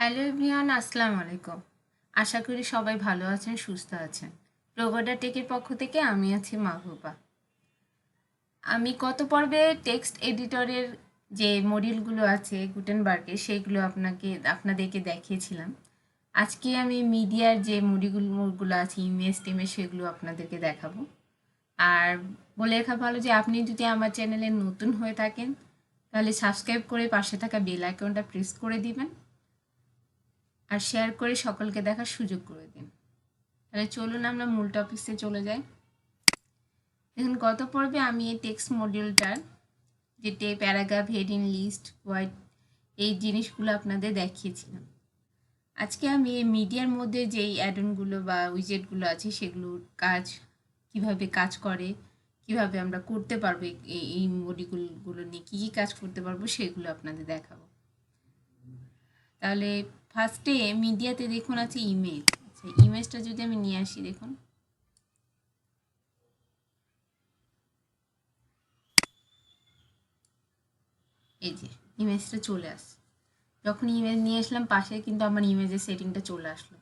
Hello everyone, আসসালামু আলাইকুম। আশা করি সবাই ভালো আছেন, সুস্থ আছেন। প্রোগোডা টেকের পক্ষ থেকে আমি আছি মাহবুবা। আমি গত পর্বে টেক্সট এডিটরের যে মডিউলগুলো আছে গুটেনবার্গের, সেইগুলো আপনাদেরকে দেখিয়েছিলাম। আজকে আমি মিডিয়ার যে মডিউলগুলো আছে ইমেজ টিমেজ, সেগুলো আপনাদেরকে দেখাবো। আর বলে রাখা ভালো যে আপনি যদি আমার চ্যানেলে নতুন হয়ে থাকেন তাহলে সাবস্ক্রাইব করে পাশে থাকা বেল আইকনটা প্রেস করে দিবেন আর শেয়ার করে সকলকে দেখার সুযোগ করে দিন। তাহলে চলুন আমরা মূল টপিক্সে চলে যাই। দেখুন, গত পর্বে আমি এই টেক্সট মডিউলটার যে প্যারাগ্রাফ, হেডিং, লিস্ট, হোয়াইট, এই জিনিসগুলো আপনাদের দেখিয়েছিলাম। আজকে আমি এই মিডিয়ার মধ্যে যেই অ্যাডনগুলো বা উইজেটগুলো আছে সেগুলোর কাজ কিভাবে কাজ করে, কিভাবে আমরা করতে পারবো, এই মডিউলগুলো নিয়ে কী কী কাজ করতে পারবো সেগুলো আপনাদের দেখাবো। তাহলে ফার্স্টে মিডিয়াতে দেখুন আছে ইমেজ। আচ্ছা, ইমেজটা যদি আমি নিয়ে আসি, দেখুন এই যে ইমেজটা চলে আসছে। যখন ইমেজ নিয়ে আসলাম পাশে কিন্তু আমার ইমেজের সেটিংটা চলে আসলো।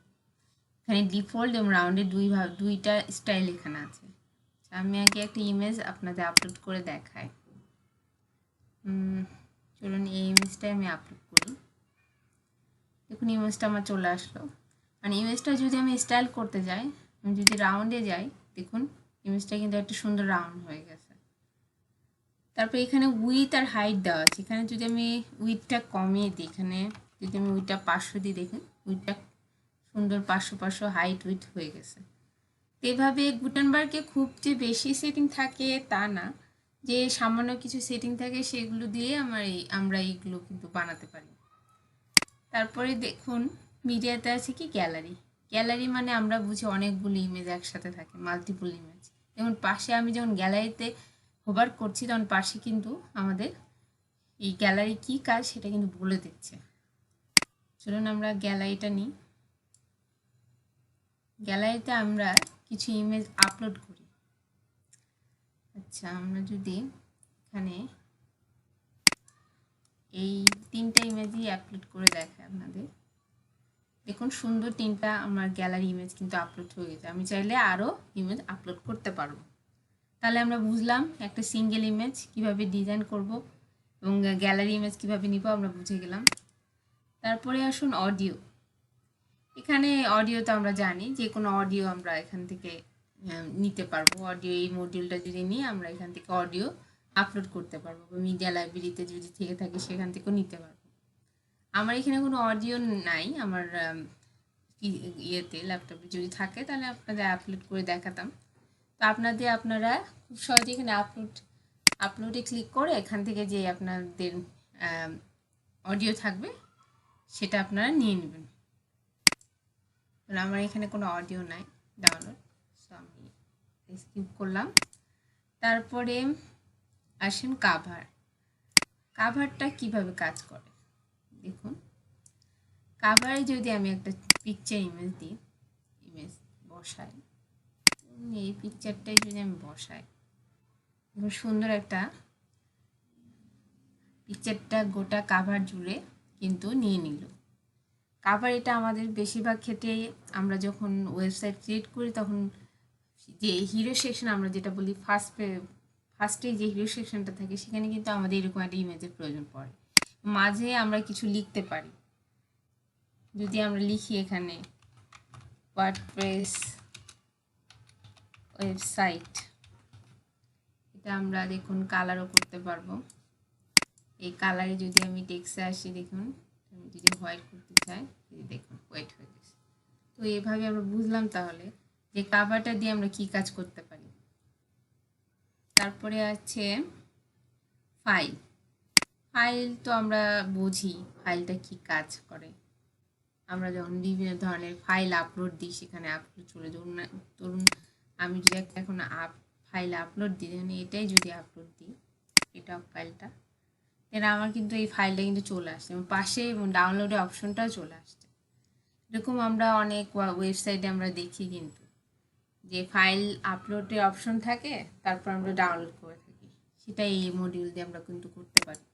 এখানে ডিফল্ট এবং রাউন্ডের দুইটা স্টাইল এখানে আছে। আমি আগে একটা ইমেজ আপনাদের আপলোড করে দেখাই। চলুন এই ইমেজটাই আমি আপলোড করি। দেখুন ইমেজটা আমার চলে আসলো। মানে ইমেজটা যদি আমি স্টাইল করতে যাই, আমি যদি রাউন্ডে যাই, দেখুন ইমেজটা কিন্তু একটা সুন্দর রাউন্ড হয়ে গেছে। তারপর এখানে উইথ আর হাইট দেওয়া আছে। এখানে যদি আমি উইথটা কমিয়ে দিই, এখানে যদি আমি উইথটা 500 দিই, দেখুন উইথটা সুন্দর 500 হাইট উইথ হয়ে গেছে। এভাবে গুটেনবার্গে খুব যে বেশি সেটিং থাকে তা না, যে সামান্য কিছু সেটিং থাকে সেগুলো দিয়ে আমরা এইগুলো কিন্তু বানাতে পারি। তারপরে দেখুন মিডিয়াতে আছে কি গ্যালারি। গ্যালারি মানে আমরা বুঝি অনেকগুলো ইমেজ একসাথে থাকে, মাল্টিপল ইমেজ। যেমন পাশে আমি যখন গ্যালারিতে হোভার করছি তখন পাশে কিন্তু আমাদের এই গ্যালারি কি কাজ সেটা কিন্তু বলে দিচ্ছে। চলুন আমরা গ্যালারিটা নিই। গ্যালারিতে আমরা কিছু ইমেজ আপলোড করি। আচ্ছা, আমরা যদি এখানে এই 3টা ইমেজই আপলোড করে দেখাই আপনাদের, দেখুন সুন্দর 3টা আমার গ্যালারি ইমেজ কিন্তু আপলোড হয়ে গেছে। আমি চাইলে আরও ইমেজ আপলোড করতে পারবো। তাহলে আমরা বুঝলাম একটা সিঙ্গেল ইমেজ কিভাবে ডিজাইন করব এবং গ্যালারি ইমেজ কিভাবে নিব, আমরা বুঝে গেলাম। তারপরে আসুন অডিও। এখানে অডিও তো আমরা জানি যে কোনো অডিও আমরা এখান থেকে নিতে পারবো। অডিও এই মডিউলটা যদি নিয়ে আমরা এখান থেকে অডিও আপলোড করতে পারবো, বা মিডিয়া লাইব্রেরিতে যদি থেকে থাকে সেখান থেকেও নিতে পারবো। আমার এখানে কোনো অডিও নাই, আমার ইয়েতে ল্যাপটপে যদি থাকে তাহলে আপনাদের আপলোড করে দেখাতাম। তো আপনারা খুব সহজে এখানে আপলোডে ক্লিক করে এখান থেকে যে আপনাদের অডিও থাকবে সেটা আপনারা নিয়ে নেবেন। আমার এখানে কোনো অডিও নাই ডাউনলোড, সো আমি স্কিপ করলাম। তারপরে আসেন কাভারটা কিভাবে কাজ করে দেখুন। কাভারে যদি আমি একটা পিকচার ইমেজ দিই, ইমেজ বসাই, এই পিকচারটাই যদি আমি বসাই, খুব সুন্দর একটা পিকচারটা গোটা কাভার জুড়ে কিন্তু নিয়ে নিল। কাভার এটা আমাদের বেশিরভাগ ক্ষেত্রে আমরা যখন ওয়েবসাইট ক্রিয়েট করি তখন যে হিরো সেকশন আমরা যেটা বলি ফার্স্টে যে হিরো সেকশনটা থাকে সেখানে কিন্তু আমাদের এরকম একটা ইমেজের প্রয়োজন পড়ে। মাঝে আমরা কিছু লিখতে পারি। যদি আমরা লিখি এখানে ওয়ার্ডপ্রেস ওয়েবসাইট, এটা আমরা দেখুন কালারও করতে পারবো। এই কালারে যদি আমি টেক্সটে আসি, দেখুন আমি যদি হোয়াইট করতে চাই, দেখুন হোয়াইট হয়ে গেছে। তো এইভাবে আমরা বুঝলাম তাহলে যে কাভারটা দিয়ে আমরা কি কাজ করতে পারি। তারপরে আছে ফাইল তো আমরা বুঝি ফাইলটা কি কাজ করে। আমরা যখন বিভিন্ন ধরনের ফাইল আপলোড দিই সেখানে আপলোড চলে ধরুন আমি যদি এখন ফাইল আপলোড দিই, এটাই যদি আপলোড দিই, এটা ফাইলটা, এর আমার কিন্তু এই ফাইলটা কিন্তু চলে আসছে এবং পাশে ডাউনলোডের অপশনটাও চলে আসছে। এরকম আমরা অনেক ওয়েবসাইটে আমরা দেখি কিন্তু যে ফাইল আপলোডের অপশন থাকে, তারপর আমরা ডাউনলোড করে থাকি, সেটা এই মডিউল দিয়ে আমরা কিন্তু করতে পারি।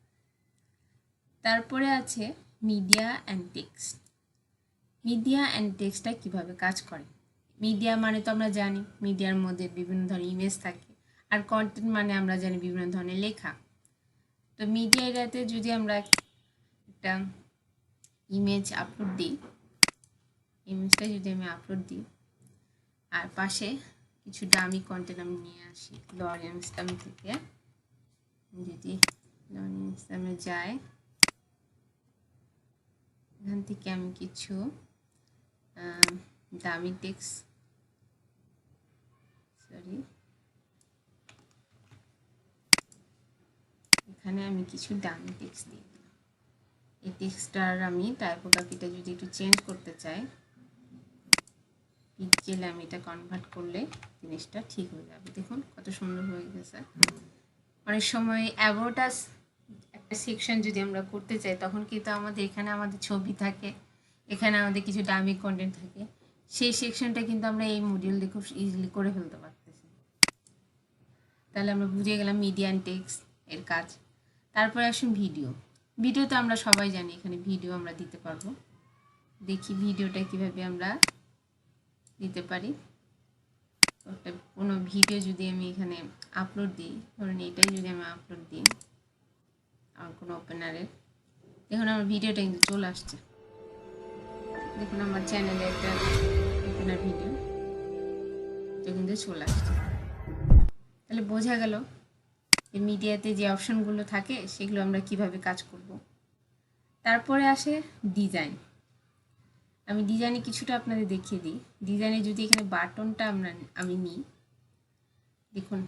তারপরে আছে media and text. Media and টেক্সটটা কীভাবে কাজ করে। মিডিয়া মানে তো আমরা জানি মিডিয়ার মধ্যে বিভিন্ন ধরনের ইমেজ থাকে, আর কন্টেন্ট মানে আমরা জানি বিভিন্ন ধরনের লেখা। তো মিডিয়া এরিয়াতে যদি আমরা একটা ইমেজ আপলোড দিই, ইমেজটা যদি আমি আপলোড দিই আর পাশে কিছু ডামি কন্টেন্ট আমি নিয়ে আসি লরেন্সটাম থেকে, যদি লরেন্সটামে যাই এখান থেকে আমি কিছু ডামি টেক্সট এখানে আমি কিছু ডামি টেক্সট দিই। এই টেক্সটটার আমি টাইপোগ্রাফিটা যদি একটু চেঞ্জ করতে চাই, পিক্সেলে আমি এটা কনভার্ট করলে জিনিসটা ঠিক হয়ে যাবে। দেখুন কত সুন্দর হয়ে গেছে। অনেক সময় অ্যাবাউট আস একটা সেকশন যদি আমরা করতে চাই, তখন কিন্তু আমাদের এখানে আমাদের ছবি থাকে, এখানে আমাদের কিছু ডামি কন্টেন্ট থাকে, সেই সেকশনটা কিন্তু আমরা এই মডিউল দিয়ে খুব ইজিলি করে ফেলতে পারতেছি। তাহলে আমরা বুঝে গেলাম মিডিয়া অ্যান্ড টেক্সট এর কাজ। তারপরে আসুন ভিডিও। ভিডিও তো আমরা সবাই জানি এখানে ভিডিও আমরা দিতে পারবো। দেখি ভিডিওটা কিভাবে আমরা দিতে পারি। একটা কোনো ভিডিও যদি আমি এখানে আপলোড দিই, ধরুন এটাই যদি আমি আপলোড দিই আমার কোনো ওপেনারের, দেখুন আমার ভিডিওটা কিন্তু চলে আসছে। দেখুন আমার চ্যানেলে একটা ওপেনার ভিডিও এটা কিন্তু চলে আসছে। তাহলে বোঝা গেল যে মিডিয়াতে যে অপশনগুলো থাকে সেগুলো আমরা কিভাবে কাজ করব। তারপরে আসে ডিজাইন। আমি ডিজাইনে কিছুটা আপনাদের দেখিয়ে দিই। ডিজাইনে যদি এখানে বাটনটা আমি নিই, দেখুন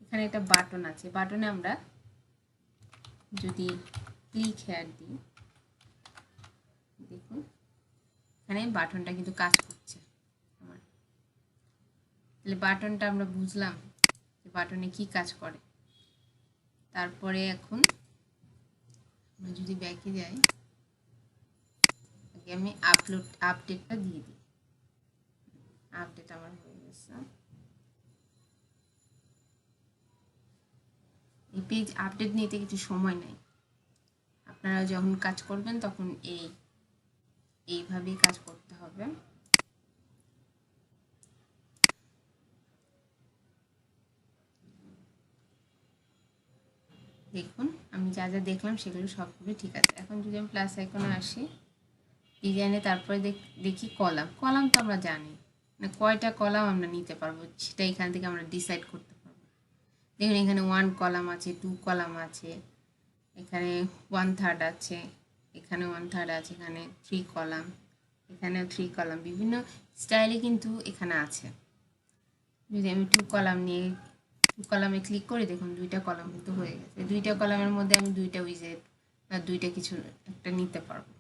এখানে একটা বাটন আছে, বাটনে আমরা যদি ক্লিক হেয়ার দিই, দেখুন এখানে বাটনটা কিন্তু কাজ করছে আমার। তাহলে বাটনটা আমরা বুঝলাম যে বাটনে কি কাজ করে। তারপরে এখন আমরা যদি ব্যাকে যাই, আগে আমি আপডেটটা দিয়ে দিই। আপডেট আমার হয়ে গেছে। এই পেজ আপডেট নিতে কিছু সময় নেই, আপনারা যখন কাজ করবেন তখন এইভাবেই কাজ করতে হবে। দেখুন আমি যা যা দেখলাম সেগুলো সবগুলো ঠিক আছে। এখন যদি আমি প্লাস আইকনে আসি ডিজাইনে, তারপরে দেখি কলাম তো আমরা জানি মানে কয়টা কলাম আমরা নিতে পারবো সেটা এখান থেকে আমরা ডিসাইড করতে পারবো। দেখুন এখানে 1 কলাম আছে, 2 কলাম আছে, এখানে 1/3 আছে, এখানে 1/3 আছে, এখানে 3 কলাম, এখানেও 3 কলাম, বিভিন্ন স্টাইলে কিন্তু এখানে আছে। যদি আমি 2 কলাম নিয়ে 2 কলামে ক্লিক করি, দেখুন 2টা কলাম কিন্তু হয়ে গেছে। 2টা কলামের মধ্যে আমি 2টা উইজেট বা 2টা কিছু একটা নিতে পারবো।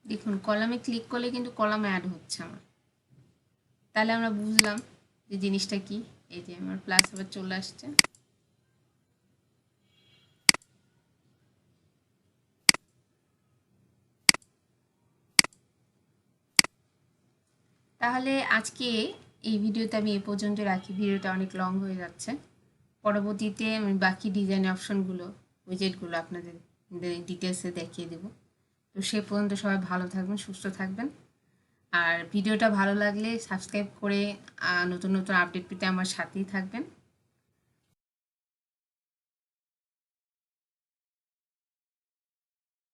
দেখুন কলামে ক্লিক করলে কিন্তু কলাম অ্যাড হচ্ছে আমার। তাহলে আমরা বুঝলাম যে জিনিসটা কি। এই যে আমার প্লাস আবার চলে আসছে। তাহলে আজকে এই ভিডিওতে আমি এ পর্যন্ত রাখি। ভিডিওটা অনেক লং হয়ে যাচ্ছে। পরবর্তীতে আমি বাকি ডিজাইন অপশনগুলো উইজেটগুলো আপনাদের ডিটেলসে দেখিয়ে দেব। তো সে পর্যন্ত সবাই ভালো থাকবেন, সুস্থ থাকবেন। আর ভিডিওটা ভালো লাগলে সাবস্ক্রাইব করে নতুন নতুন আপডেট পেতে আমার সাথেই থাকবেন।